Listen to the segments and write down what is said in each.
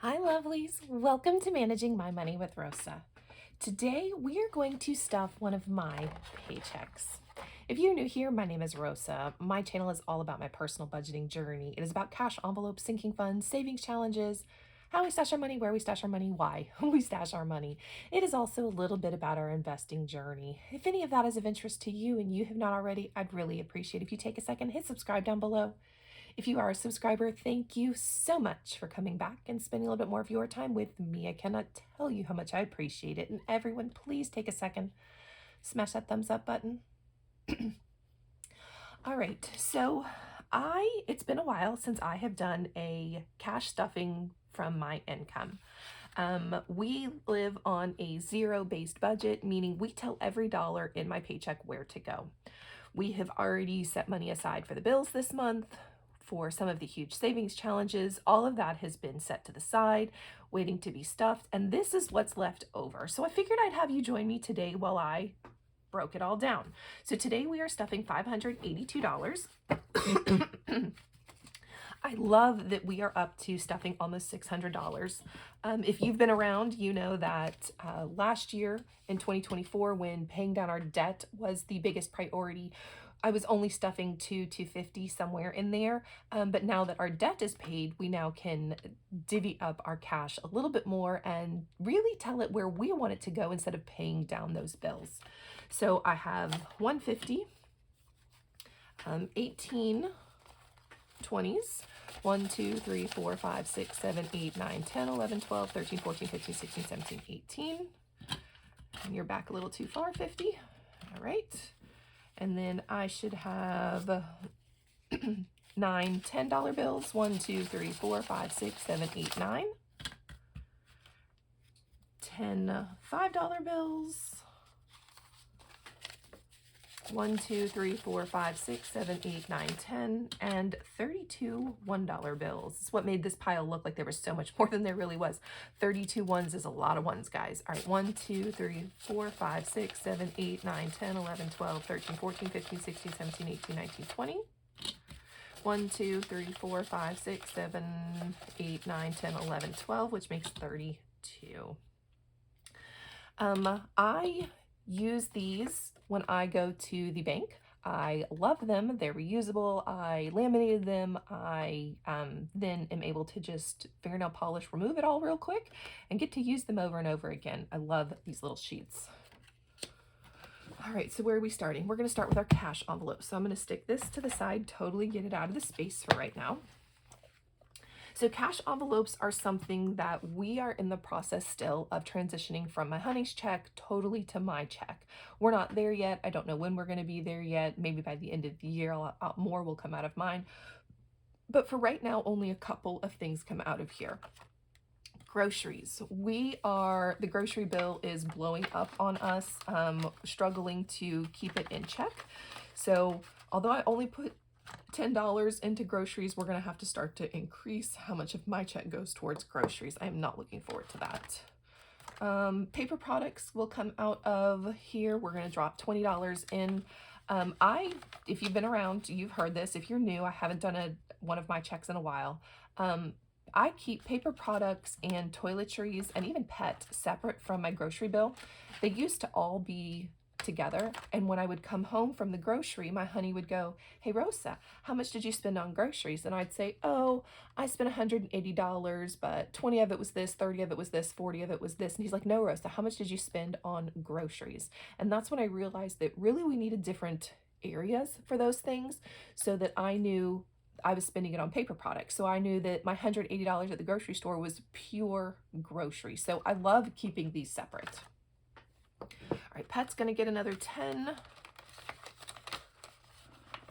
Hi lovelies, welcome to Managing My Money with Rosa. Today we are going to stuff one of my paychecks. If you're new here, my name is Rosa. My channel is all about my personal budgeting journey. It is about cash envelopes, sinking funds, savings challenges, how we stash our money, where we stash our money, why we stash our money. It is also a little bit about our investing journey. If any of that is of interest to you and you have not already, I'd really appreciate if you take a second, hit subscribe down below. If you are a subscriber, thank you so much for coming back and spending a little bit more of your time with me. I cannot tell you how much I appreciate it. And everyone, please take a second, smash that thumbs up button. All right, so it's been a while since I have done a cash stuffing from my income. We live on a zero-based budget, meaning we tell every dollar in my paycheck where to go. We have already set money aside for the bills this month, for some of the huge savings challenges. All of that has been set to the side, waiting to be stuffed, and this is what's left over. So I figured I'd have you join me today while I broke it all down. So today we are stuffing $582. I love that we are up to stuffing almost $600. If you've been around, you know that last year in 2024, when paying down our debt was the biggest priority, I was only stuffing $250 somewhere in there. But now that our debt is paid, we now can divvy up our cash a little bit more and really tell it where we want it to go instead of paying down those bills. So I have 150, 18 20s, 1, 2, 3, 4, 5, 6, 7, 8, 9, 10, 11, 12, 13, 14, 15, 16, 17, 18. And you're back a little too far, 50. All right. And then I should have 9 $10 bills. 1, 2, 3, 4, 5, 6, 7, 8, 9. 10 $5 bills. 1, 2, 3, 4, 5, 6, 7, 8, 9, 10, and 32 $1 bills. It's what made this pile look like there was so much more than there really was. 32 ones is a lot of ones, guys. All right, 1, 2, 3, 4, 5, 6, 7, 8, 9, 10, 11, 12, 13, 14, 15, 16, 17, 18, 19, 20. 1, 2, 3, 4, 5, 6, 7, 8, 9, 10, 11, 12, which makes 32. I use these when I go to the bank. I love them. They're reusable. I laminated them. I then am able to just fingernail polish, remove it all real quick, and get to use them over and over again. I love these little sheets. All right, so where are we starting? We're going to start with our cash envelope. So I'm going to stick this to the side, totally get it out of the space for right now. So cash envelopes are something that we are in the process still of transitioning from my honey's check totally to my check. We're not there yet. I don't know when we're going to be there yet. Maybe by the end of the year, more will come out of mine. But for right now, only a couple of things come out of here. Groceries. The grocery bill is blowing up on us, struggling to keep it in check. So although I only put $10 into groceries, we're going to have to start to increase how much of my check goes towards groceries. I am not looking forward to that. Paper products will come out of here. We're going to drop $20 in. If you've been around, you've heard this. If you're new, I haven't done one of my checks in a while. I keep paper products and toiletries and even pet separate from my grocery bill. They used to all be together, and when I would come home from the grocery, my honey would go, "Hey Rosa, how much did you spend on groceries?" And I'd say, "Oh, I spent $180, but 20 of it was this, 30 of it was this, 40 of it was this." And he's like, "No, Rosa, how much did you spend on groceries?" And that's when I realized that really we needed different areas for those things, so that I knew I was spending it on paper products. So I knew that my $180 at the grocery store was pure grocery. So I love keeping these separate. All right, pet's going to get another 10.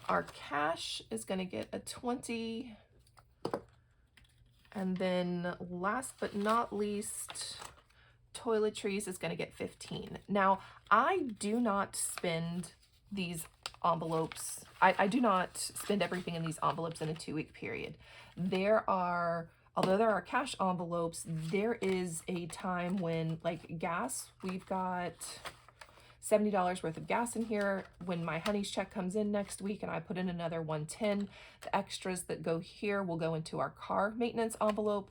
Our cash is going to get a 20. And then last but not least, toiletries is going to get 15. Now, I do not spend these envelopes. I do not spend everything in these envelopes in a 2-week period. Although there are cash envelopes, there is a time when, like gas, we've got $70 worth of gas in here. When my honey's check comes in next week and I put in another 110, the extras that go here will go into our car maintenance envelope.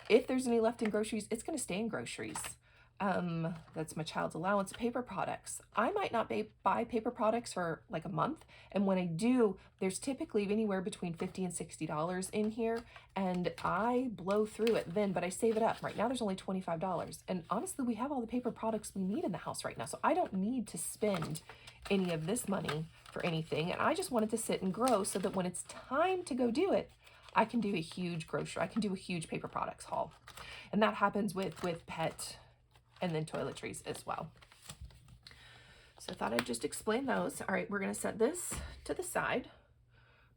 If there's any left in groceries, it's going to stay in groceries. That's my child's allowance. Paper products. I might not buy paper products for like a month. And when I do, there's typically anywhere between $50 and $60 in here. And I blow through it then, but I save it up. Right now, there's only $25. And honestly, we have all the paper products we need in the house right now. So I don't need to spend any of this money for anything. And I just want it to sit and grow so that when it's time to go do it, I can do a huge paper products haul. And that happens with pet and then toiletries as well. So I thought I'd just explain those. All right, we're gonna set this to the side.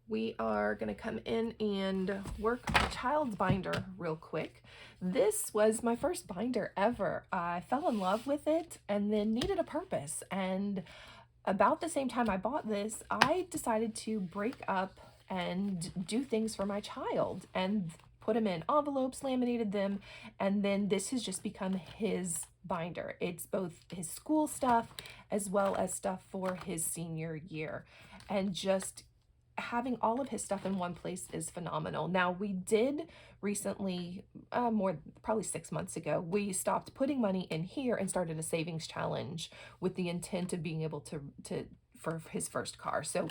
We are gonna come in and work a child's binder real quick. This was my first binder ever. I fell in love with it and then needed a purpose. And about the same time I bought this, I decided to break up and do things for my child and put them in envelopes, laminated them, and then this has just become his binder. It's both his school stuff as well as stuff for his senior year. And just having all of his stuff in one place is phenomenal. Now, we did recently, probably 6 months ago, we stopped putting money in here and started a savings challenge with the intent of being able to for his first car. So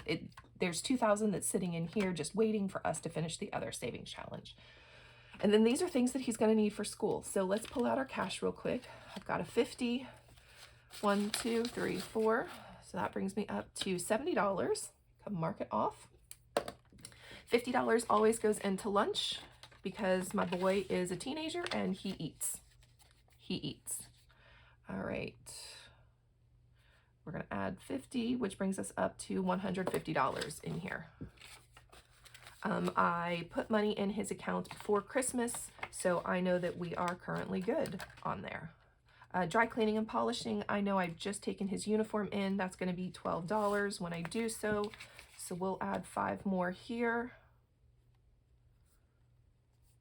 there's $2,000 that's sitting in here just waiting for us to finish the other savings challenge. And then these are things that he's going to need for school. So let's pull out our cash real quick. I've got a 50, 1, 2, 3, 4. So that brings me up to $70. Come mark it off. $50 always goes into lunch because my boy is a teenager and he eats. He eats. All right. We're going to add 50, which brings us up to $150 in here. I put money in his account before Christmas, so I know that we are currently good on there. Dry cleaning and polishing, I know I've just taken his uniform in. That's going to be $12 when I do so. So we'll add 5 more here,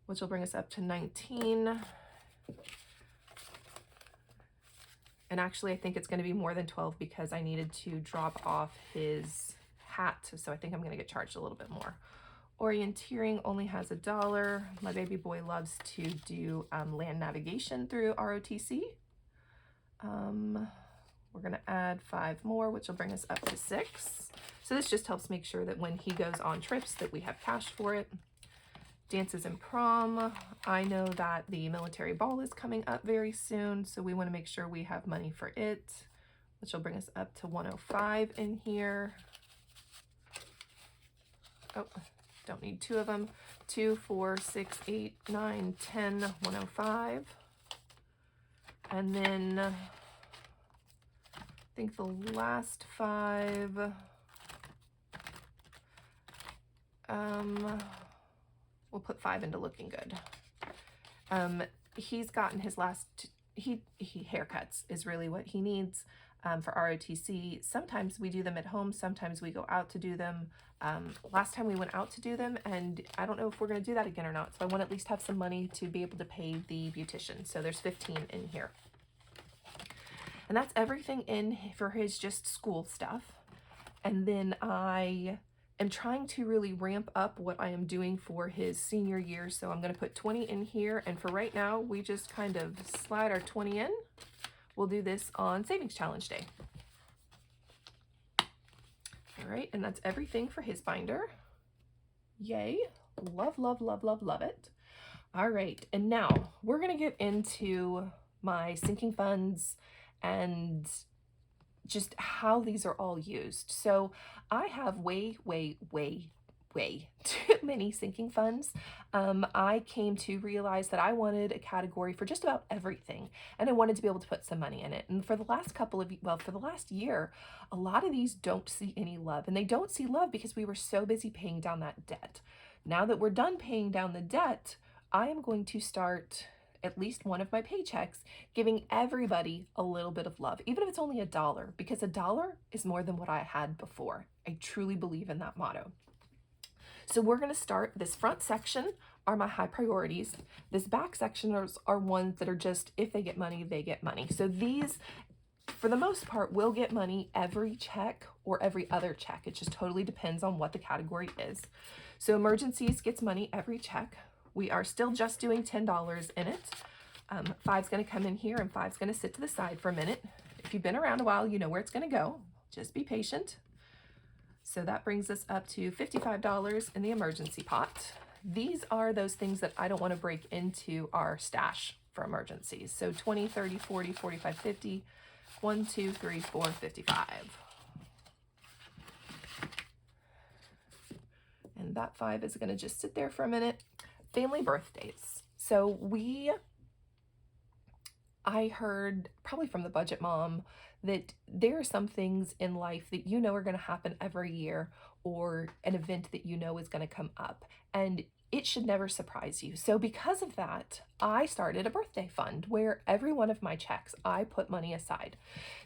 which will bring us up to 19. And actually, I think it's going to be more than 12 because I needed to drop off his hat. So I think I'm going to get charged a little bit more. Orienteering only has $1. My baby boy loves to do land navigation through ROTC. We're going to add 5 more, which will bring us up to 6. So this just helps make sure that when he goes on trips that we have cash for it. Dances and prom. I know that the military ball is coming up very soon, so we want to make sure we have money for it, which will bring us up to 105 in here. Oh, don't need 2 of them. 2, 4, 6, 8, 9, 10, 105. And then I think the last 5, we'll put 5 into looking good. He's gotten his last, he haircuts is really what he needs for ROTC. Sometimes we do them at home, sometimes we go out to do them. Last time we went out to do them, and I don't know if we're going to do that again or not. So I want to at least have some money to be able to pay the beautician. So there's 15 in here. And that's everything in for his just school stuff. And then I am trying to really ramp up what I am doing for his senior year. So I'm going to put 20 in here. And for right now, we just kind of slide our 20 in. We'll do this on Savings Challenge Day. All right, and that's everything for his binder. Yay. Love, love, love, love, love it. All right, and now we're going to get into my sinking funds and just how these are all used. So I have way too many sinking funds. I came to realize that I wanted a category for just about everything, and I wanted to be able to put some money in it. And for the last for the last year, a lot of these don't see any love, and they don't see love because we were so busy paying down that debt. Now that we're done paying down the debt, I am going to start at least one of my paychecks giving everybody a little bit of love, even if it's only $1, because $1 is more than what I had before. I truly believe in that motto. So we're going to start, this front section are my high priorities. This back section are ones that are just, if they get money, they get money. So these, for the most part, will get money every check or every other check. It just totally depends on what the category is. So emergencies gets money every check. We are still just doing $10 in it. Five's going to come in here and five's going to sit to the side for a minute. If you've been around a while, you know where it's going to go. Just be patient. So that brings us up to $55 in the emergency pot. These are those things that I don't want to break into our stash for emergencies. So 20, 30, 40, 45, 50, 1, 2, 3, 4, 55. And that 5 is going to just sit there for a minute. Family birthdays. So I heard probably from the budget mom that there are some things in life that you know are going to happen every year, or an event that you know is going to come up, and it should never surprise you. So because of that, I started a birthday fund where every one of my checks, I put money aside.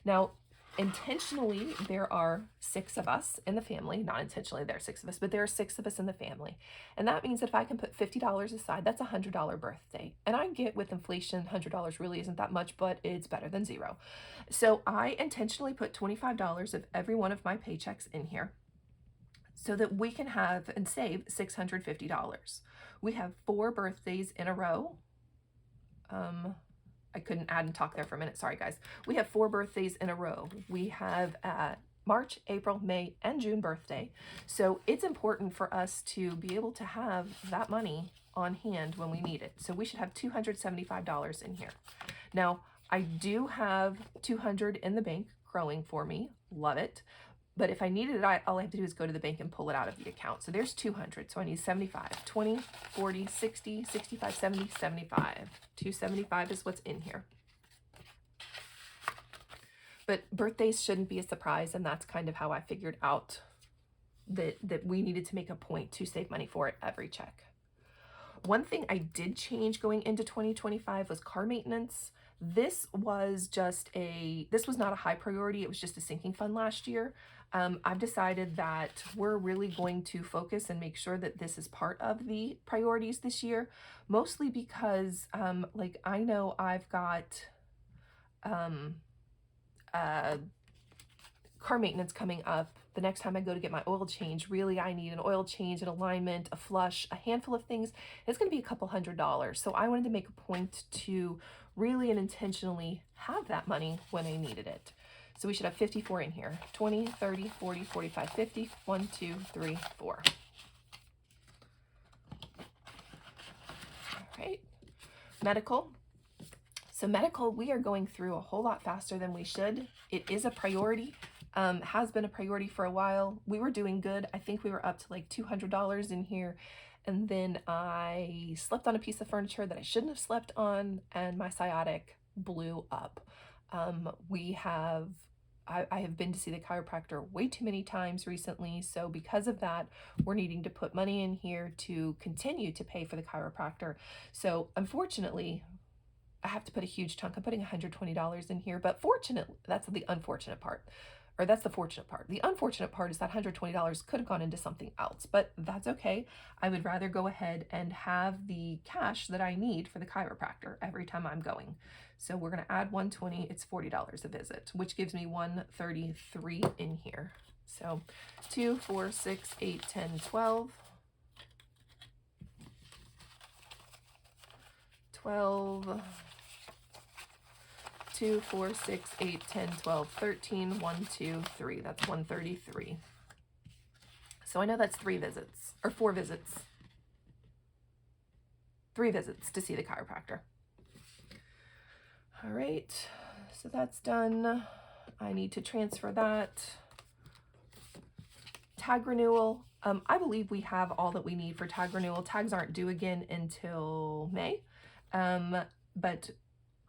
Now, intentionally, there are 6 of us in the family. Not intentionally, there are 6 of us, but there are 6 of us in the family. And that means that if I can put $50 aside, that's a $100 birthday. And I get with inflation, $100 really isn't that much, but it's better than 0. So I intentionally put $25 of every one of my paychecks in here so that we can have and save $650. We have 4 birthdays in a row. I couldn't add and talk there for a minute. Sorry, guys. We have 4 birthdays in a row. We have March, April, May, and June birthday. So it's important for us to be able to have that money on hand when we need it. So we should have $275 in here. Now, I do have $200 in the bank growing for me. Love it. But if I needed it, all I have to do is go to the bank and pull it out of the account. So there's 200. So I need 75, 20, 40, 60, 65, 70, 75. 275 is what's in here. But birthdays shouldn't be a surprise, and that's kind of how I figured out that we needed to make a point to save money for it every check. One thing I did change going into 2025 was car maintenance. This was not a high priority. It was just a sinking fund last year. I've decided that we're really going to focus and make sure that this is part of the priorities this year, mostly because like I know I've got car maintenance coming up. The next time I go to get my oil change, really I need an oil change, an alignment, a flush, a handful of things. It's going to be a couple $100. So I wanted to make a point to really and intentionally have that money when I needed it. So we should have 54 in here. 20, 30, 40, 45, 50. 1, 2, 3, 4. All right. Medical. So medical, we are going through a whole lot faster than we should. It is a priority. Has been a priority for a while. We were doing good. I think we were up to like $200 in here. And then I slept on a piece of furniture that I shouldn't have slept on, and my sciatic blew up. I have been to see the chiropractor way too many times recently. So because of that, we're needing to put money in here to continue to pay for the chiropractor. So unfortunately, I have to put a huge chunk. I'm putting $120 in here, but fortunately, that's the unfortunate part. Or that's the fortunate part. The unfortunate part is that $120 could have gone into something else, but that's okay. I would rather go ahead and have the cash that I need for the chiropractor every time I'm going. So we're going to add $120. It's $40 a visit, which gives me $133 in here. So 2, 4, 6, 8, 10, 12. 12. 2, 4, 6, 8, 10, 12, 13, 1, 2, 3. That's 133. So I know that's 3 visits, or 4 visits. 3 visits to see the chiropractor. All right, so that's done. I need to transfer that. Tag renewal. I believe we have all that we need for tag renewal. Tags aren't due again until May, but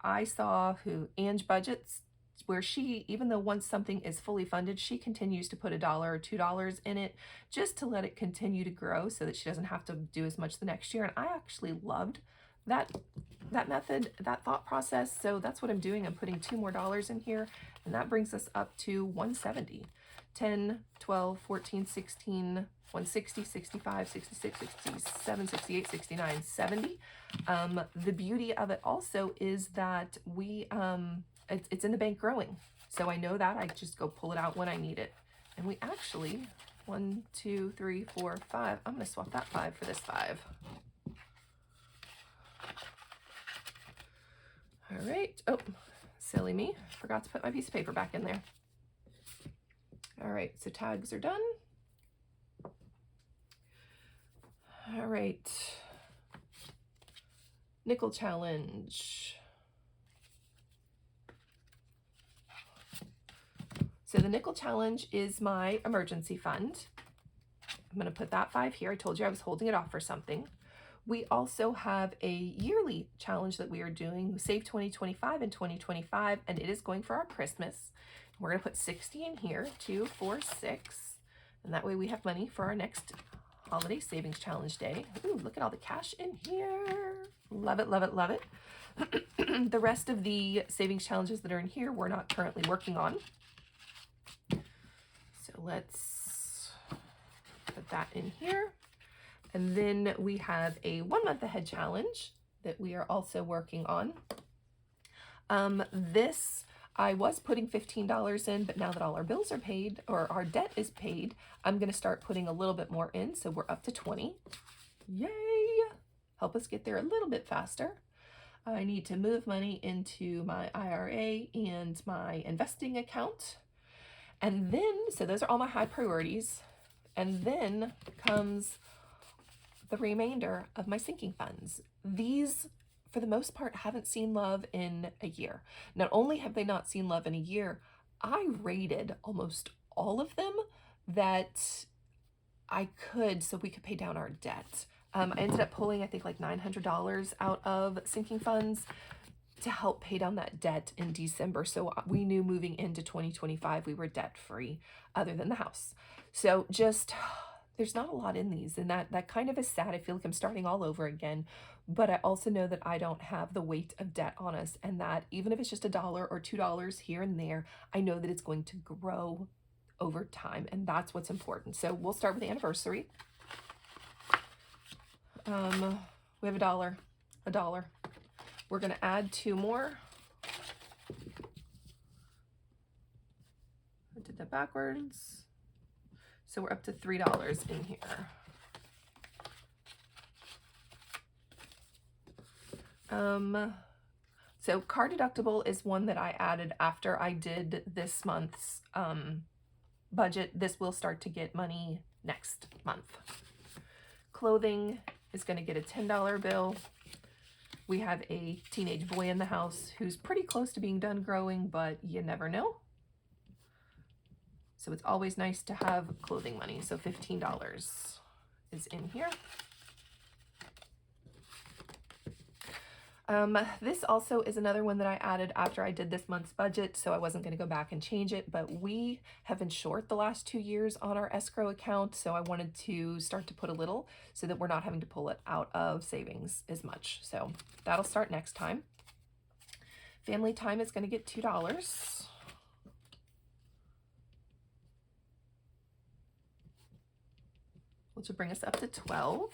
I saw Ange budgets where she, even though once something is fully funded, she continues to put $1 or $2 in it just to let it continue to grow so that she doesn't have to do as much the next year. And I actually loved that method, that thought process. So that's what I'm doing. I'm putting $2 more in here, and that brings us up to 170. 10, 12, 14, 16, 160, 65, 66, 67, 68, 69, 70. The beauty of it also is that it's in the bank growing. So I know that I just go pull it out when I need it. And we actually, 1, 2, 3, 4, 5. I'm going to swap that 5 for this 5. All right. Oh, silly me. Forgot to put my piece of paper back in there. All right, so tags are done. All right. Nickel challenge. So the nickel challenge is my emergency fund. I'm going to put that 5 here. I told you I was holding it off for something. We also have a yearly challenge that we are doing, Save 2025 and 2025, and it is going for our Christmas. We're going to put 60 in here, 2, 4, 6, and that way we have money for our next holiday savings challenge day. Ooh, look at all the cash in here. Love it, love it, love it. The rest of the savings challenges that are in here, we're not currently working on. So let's put that in here. And then we have a 1 month ahead challenge that we are also working on. This, I was putting $15 in, but now that all our bills are paid, or our debt is paid, I'm gonna start putting a little bit more in, so we're up to 20. Yay! Help us get there a little bit faster. I need to move money into my IRA and my investing account. And then, so those are all my high priorities. And then comes the remainder of my sinking funds. These, for the most part, haven't seen love in a year. Not only have they not seen love in a year, I rated almost all of them that I could, so we could pay down our debt. I ended up pulling, I think, like $900 out of sinking funds to help pay down that debt in December. So we knew moving into 2025, we were debt free other than the house. So just, there's not a lot in these, and that kind of is sad. I feel like I'm starting all over again, but I also know that I don't have the weight of debt on us, and that even if it's just $1 or $2 here and there, I know that it's going to grow over time, and that's what's important. So we'll start with the anniversary. We have $1. We're going to add 2 more. I did that backwards. So we're up to $3 in here. So car deductible is one that I added after I did this month's budget. This will start to get money next month. Clothing is going to get a $10 bill. We have a teenage boy in the house who's pretty close to being done growing, but you never know. So it's always nice to have clothing money. So $15 is in here. This also is another one that I added after I did this month's budget, so I wasn't going to go back and change it, but we have been short the last 2 years on our escrow account, so I wanted to start to put a little so that we're not having to pull it out of savings as much. So that'll start next time. Family time is going to get $2. Which will bring us up to 12.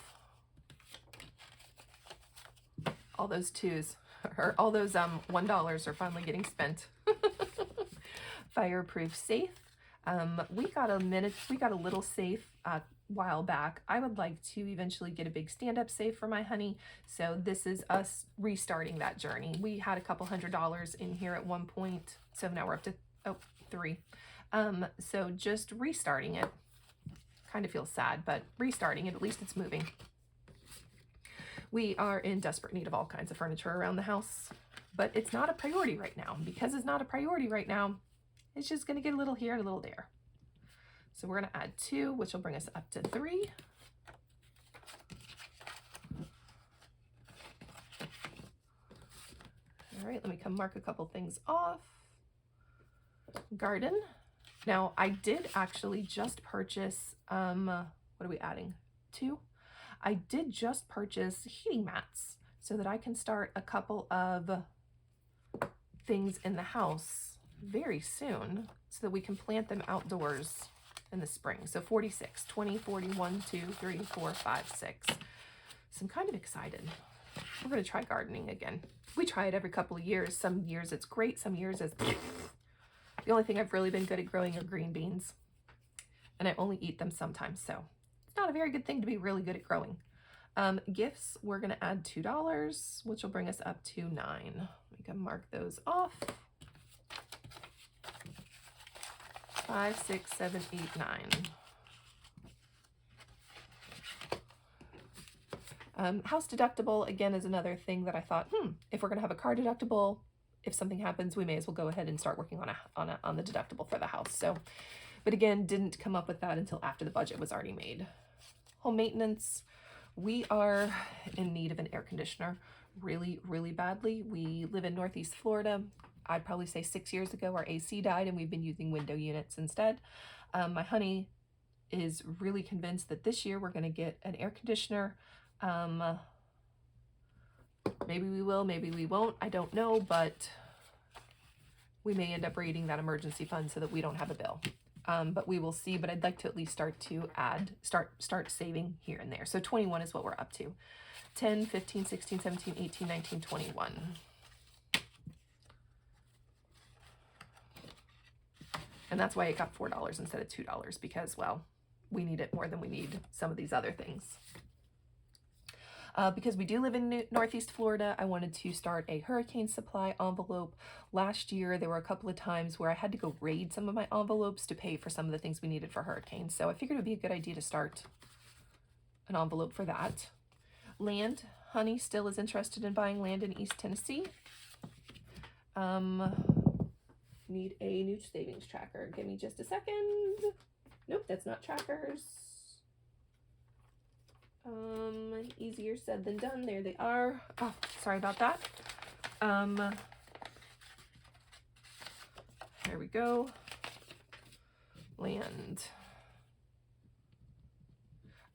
All those 2s, or all those $1 are finally getting spent. Fireproof safe. We got a little safe a while back. I would like to eventually get a big stand-up safe for my honey. So this is us restarting that journey. We had a couple $100 in here at one point. So now we're up to 3. So just restarting it. Kind of feels sad, but restarting it, at least it's moving. We are in desperate need of all kinds of furniture around the house, but it's not a priority right now. Because it's not a priority right now, it's just going to get a little here and a little there. So we're going to add 2, which will bring us up to 3. All right, let me come mark a couple things off. Garden. Now, I did actually just purchase, what are we adding? 2? I did just purchase heating mats so that I can start a couple of things in the house very soon so that we can plant them outdoors in the spring. So 46, 20, 41, 2, 3, 4, 5, 6. So I'm kind of excited. We're going to try gardening again. We try it every couple of years. Some years it's great, some years it's... The only thing I've really been good at growing are green beans. And I only eat them sometimes, so it's not a very good thing to be really good at growing. Gifts, we're going to add $2, which will bring us up to 9. Let me We can mark those off. 5, 6, 7, 8, 9. House deductible, again, is another thing that I thought, if we're going to have a car deductible, if something happens, we may as well go ahead and start working on the deductible for the house. So, but again, didn't come up with that until after the budget was already made. Home maintenance, we are in need of an air conditioner really, really badly. We live in Northeast Florida. I'd probably say 6 years ago, our AC died and we've been using window units instead. My honey is really convinced that this year we're going to get an air conditioner. Maybe we will, maybe we won't. I don't know, but we may end up raiding that emergency fund so that we don't have a bill. But we will see. But I'd like to at least start to start saving here and there. So 21 is what we're up to. 10, 15, 16, 17, 18, 19, 21. And that's why it got $4 instead of $2 because, well, we need it more than we need some of these other things. Because we do live in Northeast Florida, I wanted to start a hurricane supply envelope. Last year, there were a couple of times where I had to go raid some of my envelopes to pay for some of the things we needed for hurricanes. So I figured it would be a good idea to start an envelope for that. Land, honey still is interested in buying land in East Tennessee. Need a new savings tracker. Give me just a second. Nope, that's not trackers. Easier said than done. There they are. Oh, sorry about that. There we go. Land.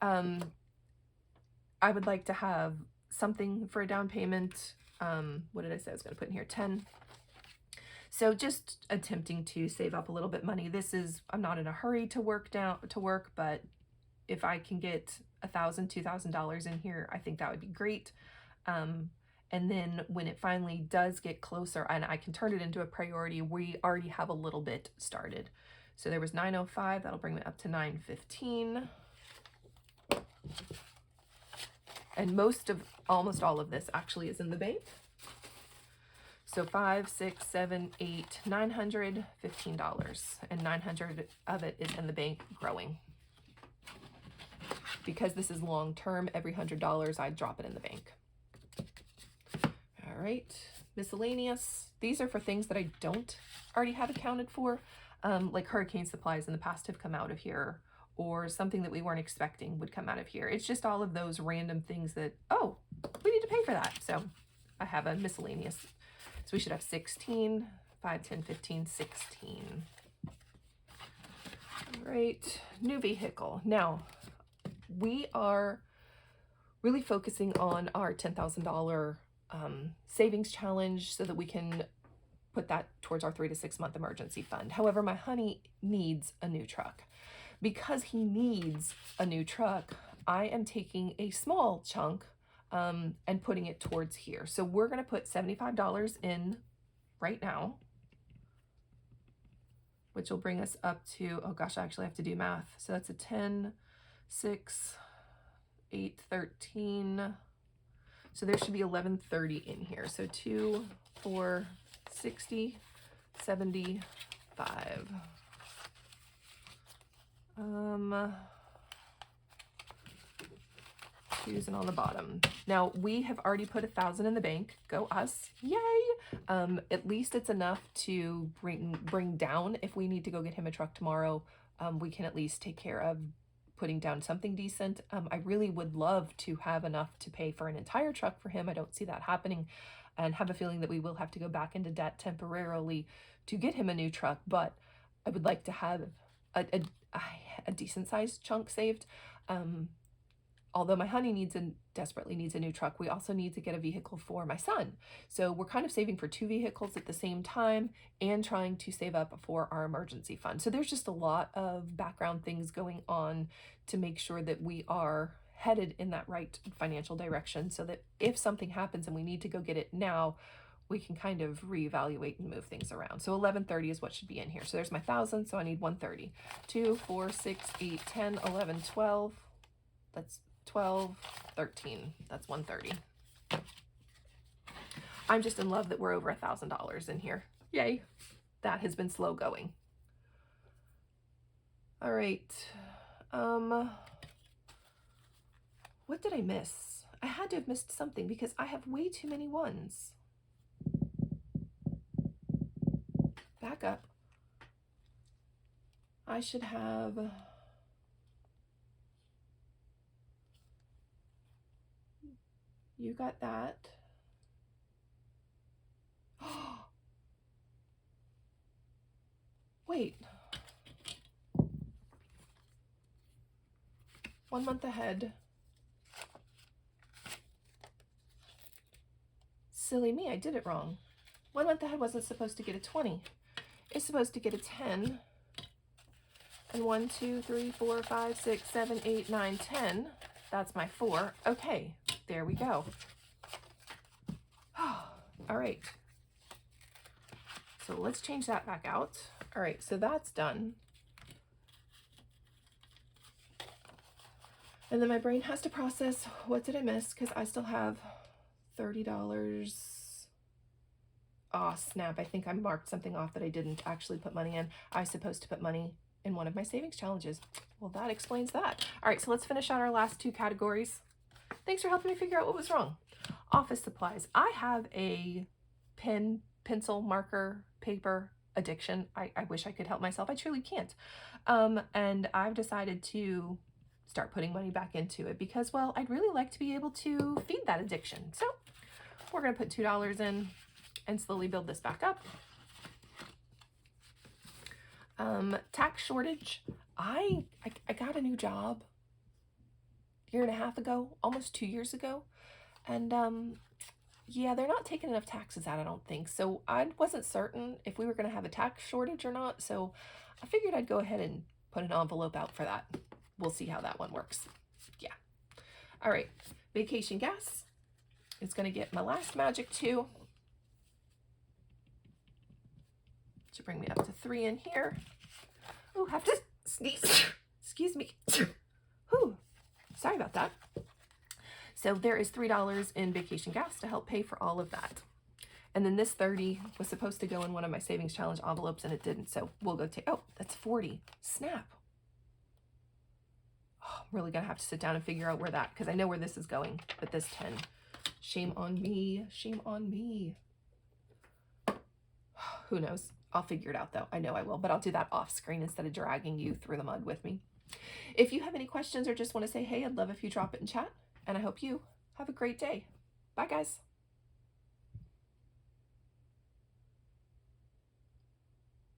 I would like to have something for a down payment. What did I say I was going to put in here? 10. So just attempting to save up a little bit money. I'm not in a hurry to work, but if I can get $1,000, $2,000 in here, I think that would be great. And then when it finally does get closer and I can turn it into a priority, we already have a little bit started. So there was 905, that'll bring me up to 915. And almost all of this actually is in the bank. So 5, 6, 7, 8, 900, $15. And 900 of it is in the bank growing. Because this is long-term, every $100 I drop it in the bank. All right, miscellaneous. These are for things that I don't already have accounted for, like hurricane supplies in the past have come out of here, or something that we weren't expecting would come out of here. It's just all of those random things that, oh, we need to pay for that. So I have a miscellaneous. So we should have 16, 5, 10, 15, 16. All right, new vehicle. Now, we are really focusing on our $10,000 savings challenge so that we can put that towards our 3 to 6 month emergency fund. However, my honey needs a new truck. Because he needs a new truck, I am taking a small chunk and putting it towards here. So we're going to put $75 in right now, which will bring us up to, oh gosh, I actually have to do math. So that's a 10, 6, 8, 13. So there should be 1130 in here. So 2, 4, 60, 75. Choosing on the bottom. Now we have already put 1,000 in the bank. Go us. Yay. At least it's enough to bring down. If we need to go get him a truck tomorrow, we can at least take care of putting down something decent. I really would love to have enough to pay for an entire truck for him. I don't see that happening, and have a feeling that we will have to go back into debt temporarily to get him a new truck, but I would like to have a decent sized chunk saved. Although my honey desperately needs a new truck, we also need to get a vehicle for my son. So we're kind of saving for 2 vehicles at the same time and trying to save up for our emergency fund. So there's just a lot of background things going on to make sure that we are headed in that right financial direction, so that if something happens and we need to go get it now, we can kind of reevaluate and move things around. So 1130 is what should be in here. So there's my 1,000, so I need 130. 2, 4, 6, 8, 10, 11, 12. That's 12, 13. That's 130. I'm just in love that we're over $1,000 in here. Yay. That has been slow going. All right. What did I miss? I had to have missed something because I have way too many ones. Back up. I should have... You got that. Wait. 1 month ahead. Silly me, I did it wrong. 1 month ahead wasn't supposed to get a 20. It's supposed to get a 10. And 1, 2, 3, 4, 5, 6, 7, 8, 9, 10. That's my 4. Okay, there we go. All right. So let's change that back out. All right, so that's done. And then my brain has to process, what did I miss? Because I still have $30. Oh, snap. I think I marked something off that I didn't actually put money in. I was supposed to put money in one of my savings challenges. Well, that explains that. All right, so let's finish out our last 2 categories. Thanks for helping me figure out what was wrong. Office supplies. I have a pen, pencil, marker, paper addiction. I wish I could help myself. I truly can't. And I've decided to start putting money back into it because, well, I'd really like to be able to feed that addiction. So we're going to put $2 in and slowly build this back up. Tax shortage. I got a new job a 1.5 years ago, almost 2 years ago. And yeah, they're not taking enough taxes out, I don't think. So I wasn't certain if we were going to have a tax shortage or not. So I figured I'd go ahead and put an envelope out for that. We'll see how that one works. Yeah. All right. Vacation gas. It's going to get my last magic 2. To bring me up to 3 in here. Oh, have to sneeze. Excuse me. Whew. Sorry about that. So there is $3 in vacation gas to help pay for all of that. And then this 30 was supposed to go in one of my savings challenge envelopes and it didn't. So we'll go take, oh, that's 40. Snap. Oh, I'm really gonna have to sit down and figure out where that, because I know where this is going, but this 10. Shame on me. Shame on me. Who knows? I'll figure it out though. I know I will, but I'll do that off screen instead of dragging you through the mud with me. If you have any questions or just want to say, hey, I'd love if you drop it in chat. And I hope you have a great day. Bye, guys.